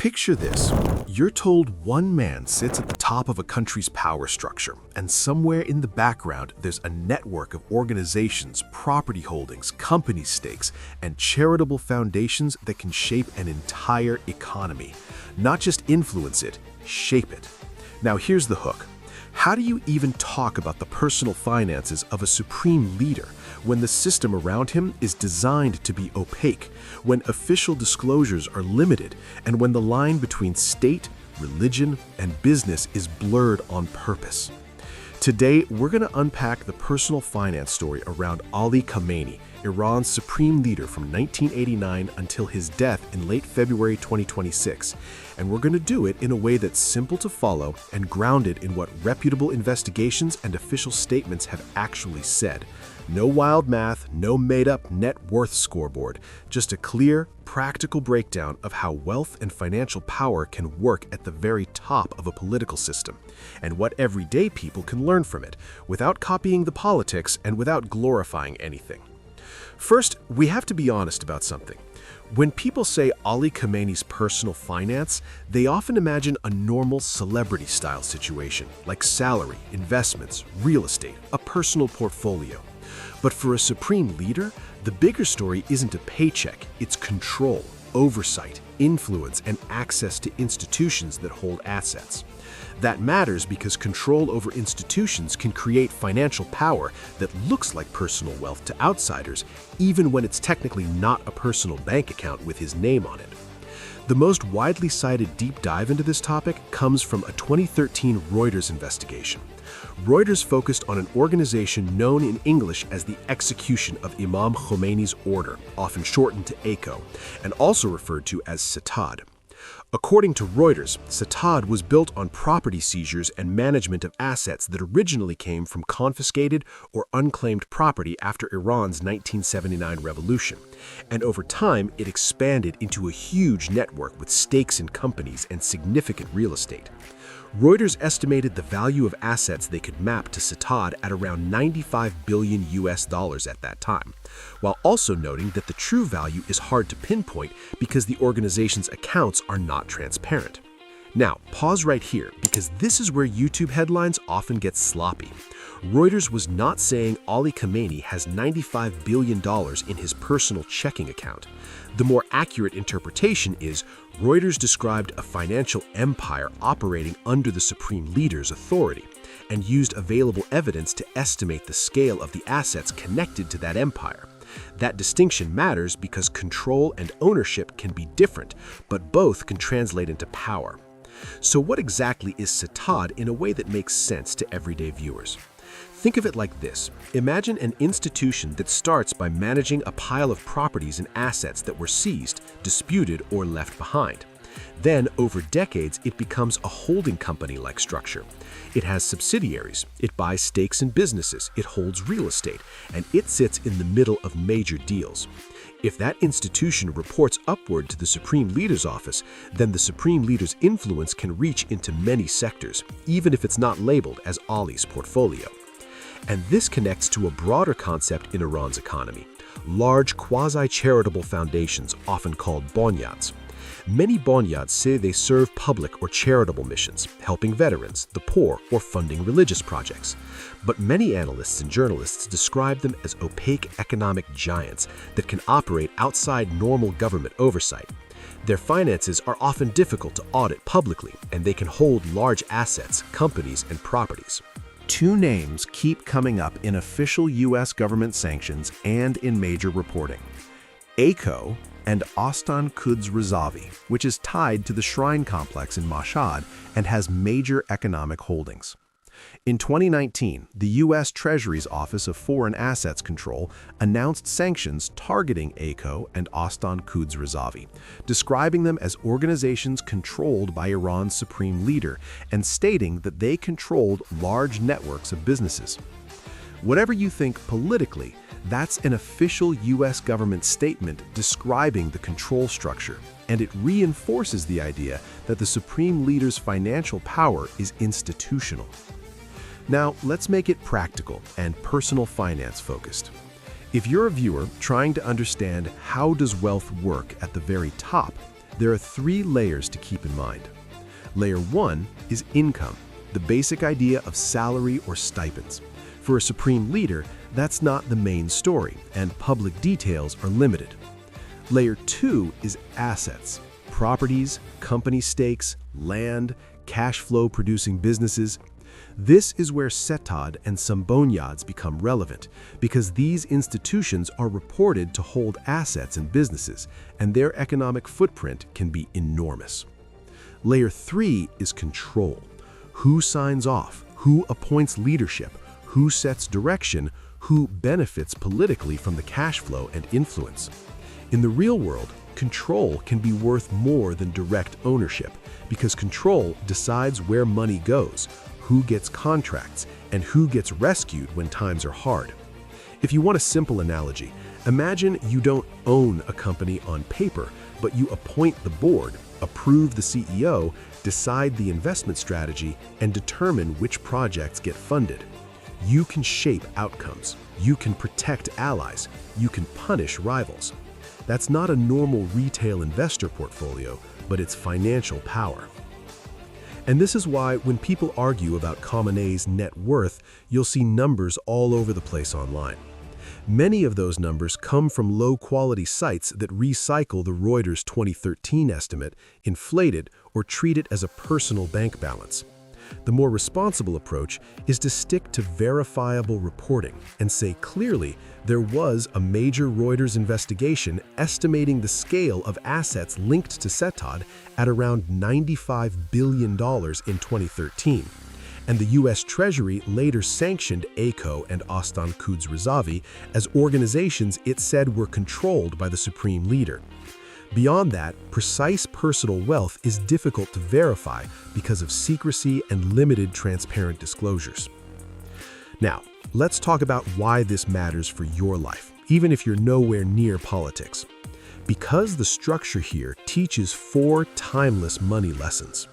Picture this. You're told one man sits at the top of a country's power structure, and somewhere in the background there's a network of organizations, property holdings, company stakes, and charitable foundations that can shape an entire economy. Not just influence it, shape it. Now here's the hook. How do you even talk about the personal finances of a supreme leader when the system around him is designed to be opaque, when official disclosures are limited, and when the line between state, religion, and business is blurred on purpose? Today, we're going to unpack the personal finance story around Ali Khamenei, Iran's supreme leader from 1989 until his death in late February 2026. And we're going to do it in a way that's simple to follow and grounded in what reputable investigations and official statements have actually said. No wild math, no made-up net worth scoreboard, just a clear, practical breakdown of how wealth and financial power can work at the very top of a political system, and what everyday people can learn from it, without copying the politics and without glorifying anything. First, we have to be honest about something. When people say Ali Khamenei's personal finance, they often imagine a normal celebrity-style situation, like salary, investments, real estate, a personal portfolio. But for a supreme leader, the bigger story isn't a paycheck, it's control, oversight, influence, and access to institutions that hold assets. That matters because control over institutions can create financial power that looks like personal wealth to outsiders, even when it's technically not a personal bank account with his name on it. The most widely cited deep dive into this topic comes from a 2013 Reuters investigation. Reuters focused on an organization known in English as the Execution of Imam Khomeiни's Order, often shortened to ECO, and also referred to as Setad. According to Reuters, Setad was built on property seizures and management of assets that originally came from confiscated or unclaimed property after Iran's 1979 revolution, and over time it expanded into a huge network with stakes in companies and significant real estate. Reuters estimated the value of assets they could map to Setad at around $95 billion at that time, while also noting that the true value is hard to pinpoint because the organization's accounts are not transparent. Now, pause right here because this is where YouTube headlines often get sloppy. Reuters was not saying Ali Khamenei has $95 billion in his personal checking account. The more accurate interpretation is Reuters described a financial empire operating under the supreme leader's authority and used available evidence to estimate the scale of the assets connected to that empire. That distinction matters because control and ownership can be different, but both can translate into power. So what exactly is Setad in a way that makes sense to everyday viewers? Think of it like this. Imagine an institution that starts by managing a pile of properties and assets that were seized, disputed, or left behind. Then, over decades, it becomes a holding company-like structure. It has subsidiaries, it buys stakes in businesses, it holds real estate, and it sits in the middle of major deals. If that institution reports upward to the Supreme Leader's office, then the Supreme Leader's influence can reach into many sectors, even if it's not labeled as Ali's portfolio. And this connects to a broader concept in Iran's economy: large quasi-charitable foundations, often called bonyads. Many bonyads say they serve public or charitable missions, helping veterans, the poor, or funding religious projects. But many analysts and journalists describe them as opaque economic giants that can operate outside normal government oversight. Their finances are often difficult to audit publicly, and they can hold large assets, companies, and properties. Two names keep coming up in official U.S. government sanctions and in major reporting: ECO and Ostan Quds Rezavi, which is tied to the shrine complex in Mashhad and has major economic holdings. In 2019, the U.S. Treasury's Office of Foreign Assets Control announced sanctions targeting ECO and Ostan Quds Rezavi, describing them as organizations controlled by Iran's supreme leader and stating that they controlled large networks of businesses. Whatever you think politically, that's an official U.S. government statement describing the control structure, and it reinforces the idea that the supreme leader's financial power is institutional. Now, let's make it practical and personal finance focused. If you're a viewer trying to understand how does wealth work at the very top, There are three layers to keep in mind. Layer 1 is income, the basic idea of salary or stipends. For a supreme leader, that's not the main story, and public details are limited. Layer 2 is assets, properties, company stakes, land, cash flow producing businesses. This is where Setad and some bonyads become relevant, because these institutions are reported to hold assets and businesses, and their economic footprint can be enormous. Layer 3 is control. Who signs off? Who appoints leadership? Who sets direction? Who benefits politically from the cash flow and influence? In the real world, control can be worth more than direct ownership, because control decides where money goes, who gets contracts, and who gets rescued when times are hard. If you want a simple analogy, imagine you don't own a company on paper, but you appoint the board, approve the CEO, decide the investment strategy, and determine which projects get funded. You can shape outcomes. You can protect allies. You can punish rivals. That's not a normal retail investor portfolio, but it's financial power. And this is why when people argue about Khamenei's net worth, you'll see numbers all over the place online. Many of those numbers come from low-quality sites that recycle the Reuters 2013 estimate, inflate it, or treat it as a personal bank balance. The more responsible approach is to stick to verifiable reporting and say clearly there was a major Reuters investigation estimating the scale of assets linked to Setad at around $95 billion in 2013. And the U.S. Treasury later sanctioned ECO and Ostan Kudzrezavi as organizations it said were controlled by the supreme leader. Beyond that, precise personal wealth is difficult to verify because of secrecy and limited transparent disclosures. Now, let's talk about why this matters for your life, even if you're nowhere near politics. Because the structure here teaches 4 timeless money lessons.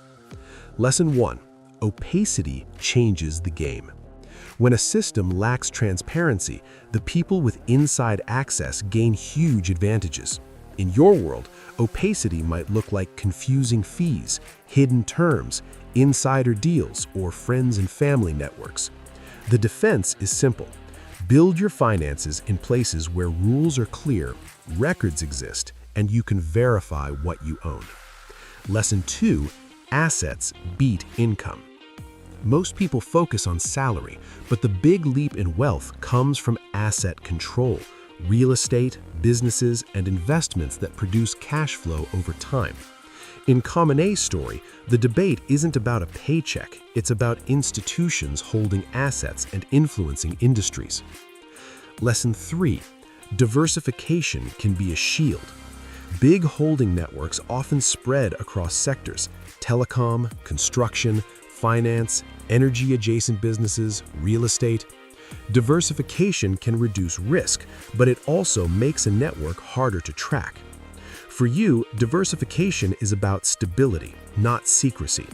Lesson 1. Opacity changes the game. When a system lacks transparency, the people with inside access gain huge advantages. In your world, opacity might look like confusing fees, hidden terms, insider deals, or friends and family networks. The defense is simple. Build your finances in places where rules are clear, records exist, and you can verify what you own. Lesson 2. Assets beat income. Most people focus on salary, but the big leap in wealth comes from asset control. Real estate, businesses, and investments that produce cash flow over time. In Khamenei's story, the debate isn't about a paycheck, it's about institutions holding assets and influencing industries. Lesson 3. Diversification can be a shield. Big holding networks often spread across sectors: telecom, construction, finance, energy-adjacent businesses, real estate. Diversification can reduce risk, but it also makes a network harder to track. For you, diversification is about stability, not secrecy.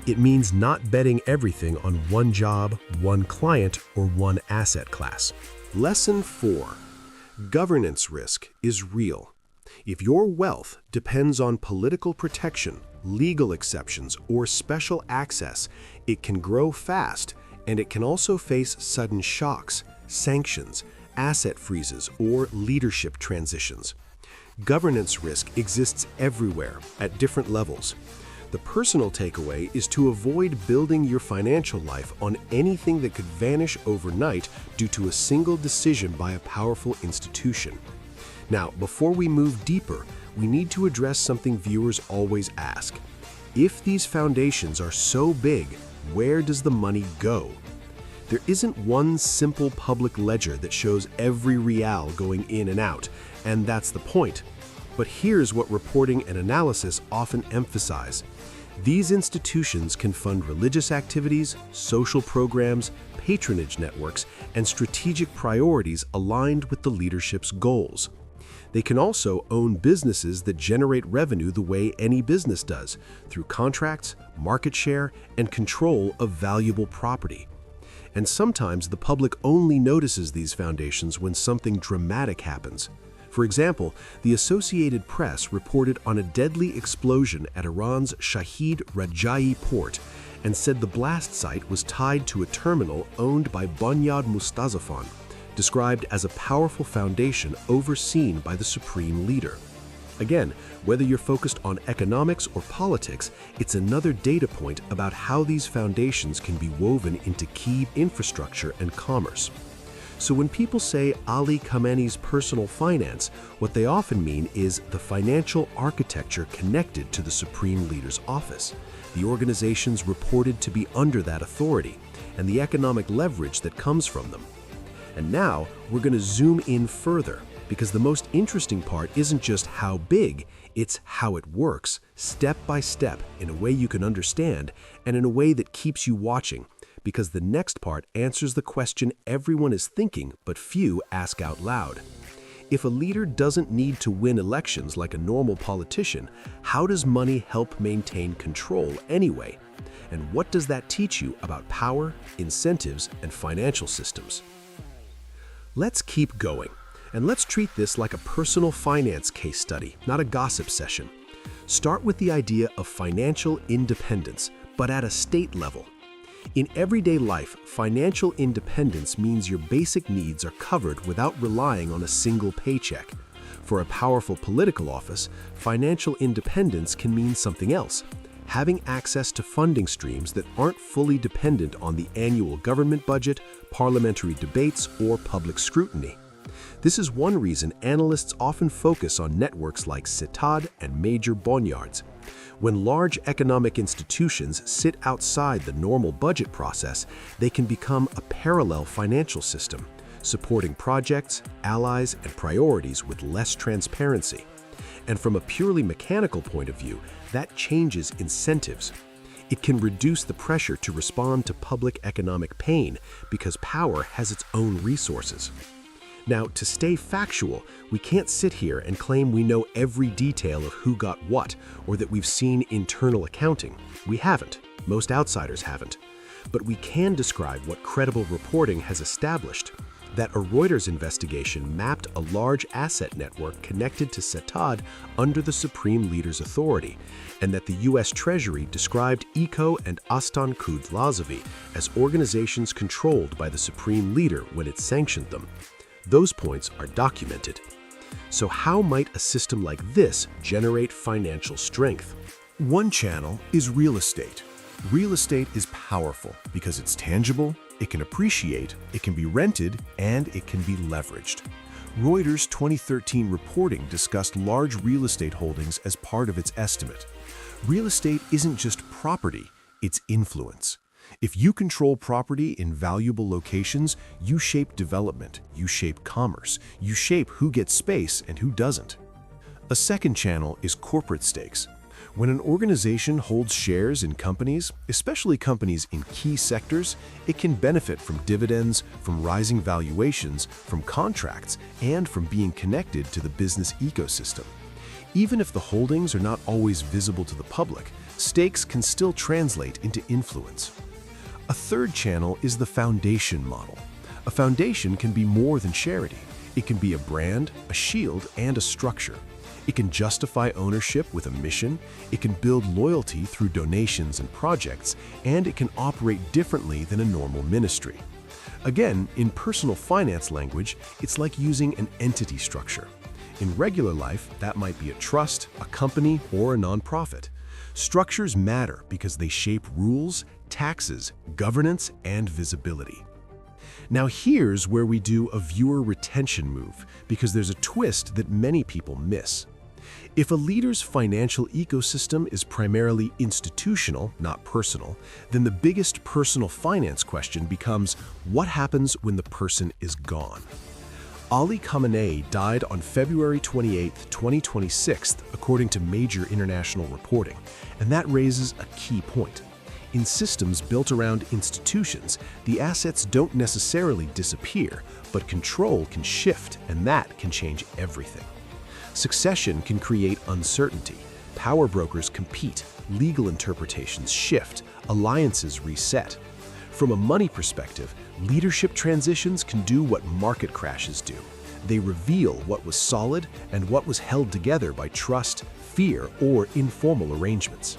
It means not betting everything on one job, one client, or one asset class. Lesson 4. Governance risk is real. If your wealth depends on political protection, legal exceptions, or special access, it can grow fast, and it can also face sudden shocks, sanctions, asset freezes, or leadership transitions. Governance risk exists everywhere, at different levels. The personal takeaway is to avoid building your financial life on anything that could vanish overnight due to a single decision by a powerful institution. Now, before we move deeper, we need to address something viewers always ask. If these foundations are so big, where does the money go? There isn't one simple public ledger that shows every real going in and out, and that's the point. But here's what reporting and analysis often emphasize. These institutions can fund religious activities, social programs, patronage networks, and strategic priorities aligned with the leadership's goals. They can also own businesses that generate revenue the way any business does, through contracts, market share, and control of valuable property. And sometimes the public only notices these foundations when something dramatic happens. For example, the Associated Press reported on a deadly explosion at Iran's Shahid Raja'i port and said the blast site was tied to a terminal owned by Bunyad Mustazafan, described as a powerful foundation overseen by the supreme leader. Again, whether you're focused on economics or politics, it's another data point about how these foundations can be woven into key infrastructure and commerce. So when people say Ali Khamenei's personal finance, what they often mean is the financial architecture connected to the supreme leader's office, the organizations reported to be under that authority, and the economic leverage that comes from them. And now we're going to zoom in further, because the most interesting part isn't just how big, it's how it works, step by step, in a way you can understand, and in a way that keeps you watching, because the next part answers the question everyone is thinking, but few ask out loud. If a leader doesn't need to win elections like a normal politician, how does money help maintain control anyway? And what does that teach you about power, incentives, and financial systems? Let's keep going. And let's treat this like a personal finance case study, not a gossip session. Start with the idea of financial independence, but at a state level. In everyday life, financial independence means your basic needs are covered without relying on a single paycheck. For a powerful political office, financial independence can mean something else: having access to funding streams that aren't fully dependent on the annual government budget, parliamentary debates, or public scrutiny. This is one reason analysts often focus on networks like Setad and major boneyards. When large economic institutions sit outside the normal budget process, they can become a parallel financial system, supporting projects, allies, and priorities with less transparency. And from a purely mechanical point of view, that changes incentives. It can reduce the pressure to respond to public economic pain because power has its own resources. Now, to stay factual, we can't sit here and claim we know every detail of who got what, or that we've seen internal accounting. We haven't. Most outsiders haven't. But we can describe what credible reporting has established: that a Reuters investigation mapped a large asset network connected to Setad under the supreme leader's authority, and that the U.S. Treasury described ECO and Astan Kudlazovi as organizations controlled by the supreme leader when it sanctioned them. Those points are documented. So how might a system like this generate financial strength? One channel is real estate. Real estate is powerful because it's tangible, it can appreciate, it can be rented, and it can be leveraged. Reuters' 2013 reporting discussed large real estate holdings as part of its estimate. Real estate isn't just property, it's influence. If you control property in valuable locations, you shape development, you shape commerce, you shape who gets space and who doesn't. A second channel is corporate stakes. When an organization holds shares in companies, especially companies in key sectors, it can benefit from dividends, from rising valuations, from contracts, and from being connected to the business ecosystem. Even if the holdings are not always visible to the public, stakes can still translate into influence. A third channel is the foundation model. A foundation can be more than charity. It can be a brand, a shield, and a structure. It can justify ownership with a mission, it can build loyalty through donations and projects, and it can operate differently than a normal ministry. Again, in personal finance language, it's like using an entity structure. In regular life, that might be a trust, a company, or a nonprofit. Structures matter because they shape rules, taxes, governance, and visibility. Now here's where we do a viewer retention move, because there's a twist that many people miss. If a leader's financial ecosystem is primarily institutional, not personal, then the biggest personal finance question becomes, what happens when the person is gone? Ali Khamenei died on February 28, 2026, according to major international reporting, and that raises a key point. In systems built around institutions, the assets don't necessarily disappear, but control can shift, and that can change everything. Succession can create uncertainty. Power brokers compete, legal interpretations shift, alliances reset. From a money perspective, leadership transitions can do what market crashes do. They reveal what was solid and what was held together by trust, fear, or informal arrangements.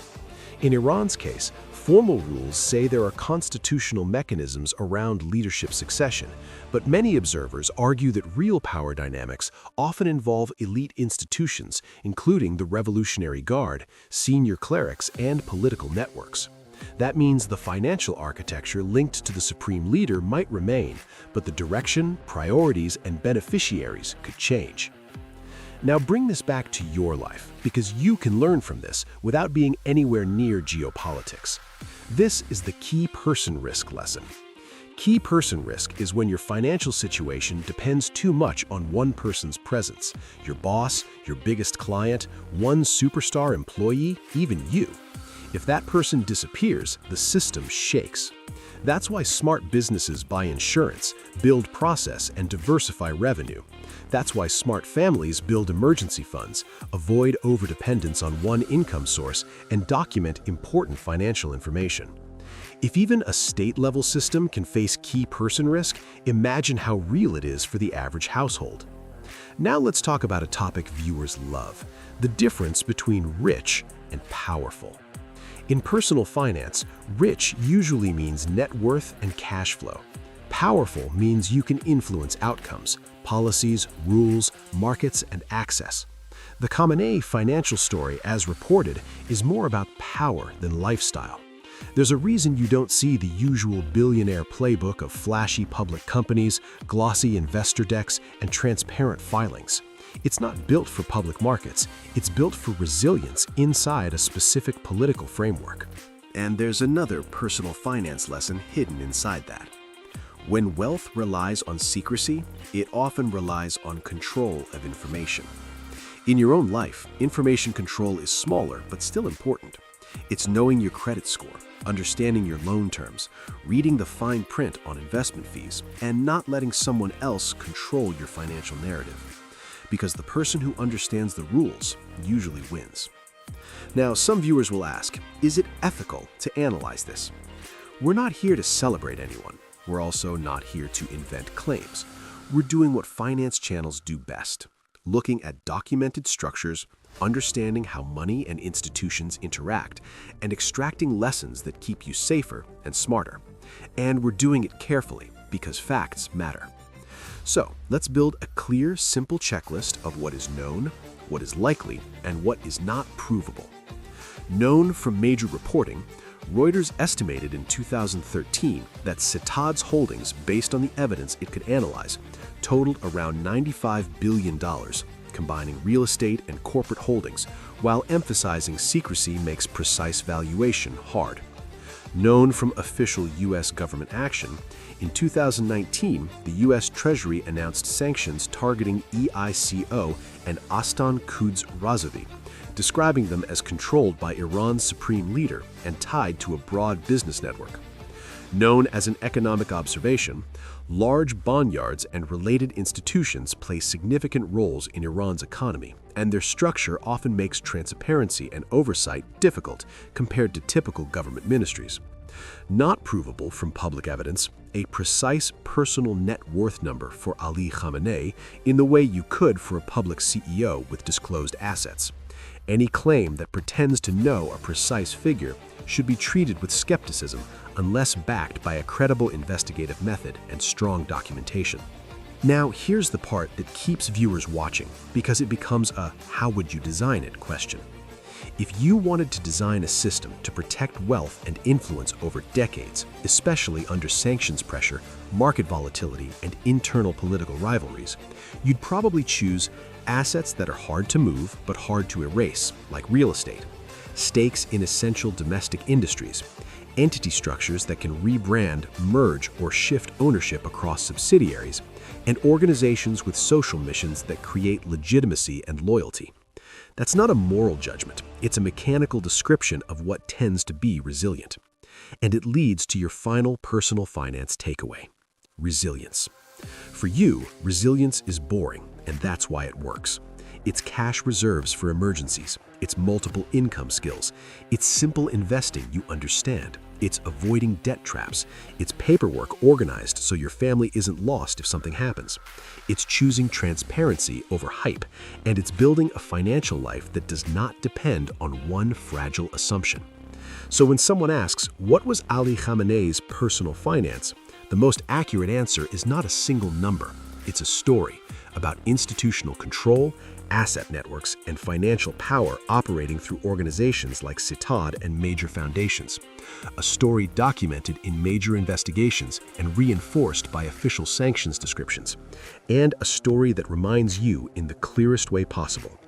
In Iran's case, formal rules say there are constitutional mechanisms around leadership succession, but many observers argue that real power dynamics often involve elite institutions, including the Revolutionary Guard, senior clerics, and political networks. That means the financial architecture linked to the supreme leader might remain, but the direction, priorities, and beneficiaries could change. Now bring this back to your life, because you can learn from this without being anywhere near geopolitics. This is the key person risk lesson. Key person risk is when your financial situation depends too much on one person's presence, your boss, your biggest client, one superstar employee, even you. If that person disappears, the system shakes. That's why smart businesses buy insurance, build process, and diversify revenue. That's why smart families build emergency funds, avoid overdependence on one income source, and document important financial information. If even a state-level system can face key person risk, imagine how real it is for the average household. Now let's talk about a topic viewers love: the difference between rich and powerful. In personal finance, rich usually means net worth and cash flow. Powerful means you can influence outcomes, policies, rules, markets, and access. The Khamenei financial story, as reported, is more about power than lifestyle. There's a reason you don't see the usual billionaire playbook of flashy public companies, glossy investor decks, and transparent filings. It's not built for public markets, it's built for resilience inside a specific political framework. And there's another personal finance lesson hidden inside that. When wealth relies on secrecy, it often relies on control of information. In your own life, information control is smaller but still important. It's knowing your credit score, understanding your loan terms, reading the fine print on investment fees, and not letting someone else control your financial narrative. Because the person who understands the rules usually wins. Now, some viewers will ask, is it ethical to analyze this? We're not here to celebrate anyone. We're also not here to invent claims. We're doing what finance channels do best, looking at documented structures, understanding how money and institutions interact, and extracting lessons that keep you safer and smarter. And we're doing it carefully because facts matter. So, let's build a clear, simple checklist of what is known, what is likely, and what is not provable. Known from major reporting, Reuters estimated in 2013 that Setad's holdings, based on the evidence it could analyze, totaled around $95 billion, combining real estate and corporate holdings, while emphasizing secrecy makes precise valuation hard. Known from official U.S. government action, in 2019, the U.S. Treasury announced sanctions targeting EICO and Aston Quds Razovi, describing them as controlled by Iran's supreme leader and tied to a broad business network. Known as an economic observation, large bondyards and related institutions play significant roles in Iran's economy, and their structure often makes transparency and oversight difficult compared to typical government ministries. Not provable from public evidence, a precise personal net worth number for Ali Khamenei in the way you could for a public CEO with disclosed assets. Any claim that pretends to know a precise figure should be treated with skepticism unless backed by a credible investigative method and strong documentation. Now, here's the part that keeps viewers watching because it becomes a "how would you design it" question. If you wanted to design a system to protect wealth and influence over decades, especially under sanctions pressure, market volatility, and internal political rivalries, you'd probably choose assets that are hard to move but hard to erase, like real estate, stakes in essential domestic industries, entity structures that can rebrand, merge, or shift ownership across subsidiaries, and organizations with social missions that create legitimacy and loyalty. That's not a moral judgment, it's a mechanical description of what tends to be resilient. And it leads to your final personal finance takeaway: resilience. For you, resilience is boring, and that's why it works. It's cash reserves for emergencies, it's multiple income skills, it's simple investing you understand, It's avoiding debt traps. It's paperwork organized so your family isn't lost if something happens. It's choosing transparency over hype. And it's building a financial life that does not depend on one fragile assumption. So when someone asks, what was Ali Khamenei's personal finance? The most accurate answer is not a single number. It's a story about institutional control, asset networks, and financial power operating through organizations like Setad and major foundations. A story documented in major investigations and reinforced by official sanctions descriptions. And a story that reminds you in the clearest way possible.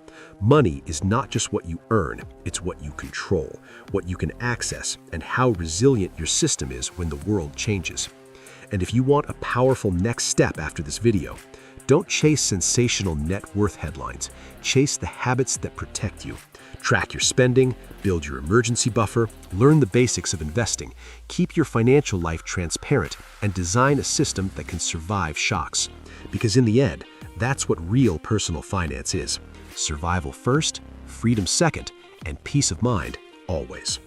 Money is not just what you earn, it's what you control, what you can access, and how resilient your system is when the world changes. And if you want a powerful next step after this video, don't chase sensational net worth headlines. Chase the habits that protect you. Track your spending, build your emergency buffer, learn the basics of investing, keep your financial life transparent, and design a system that can survive shocks. Because in the end, that's what real personal finance is. Survival first, freedom second, and peace of mind always.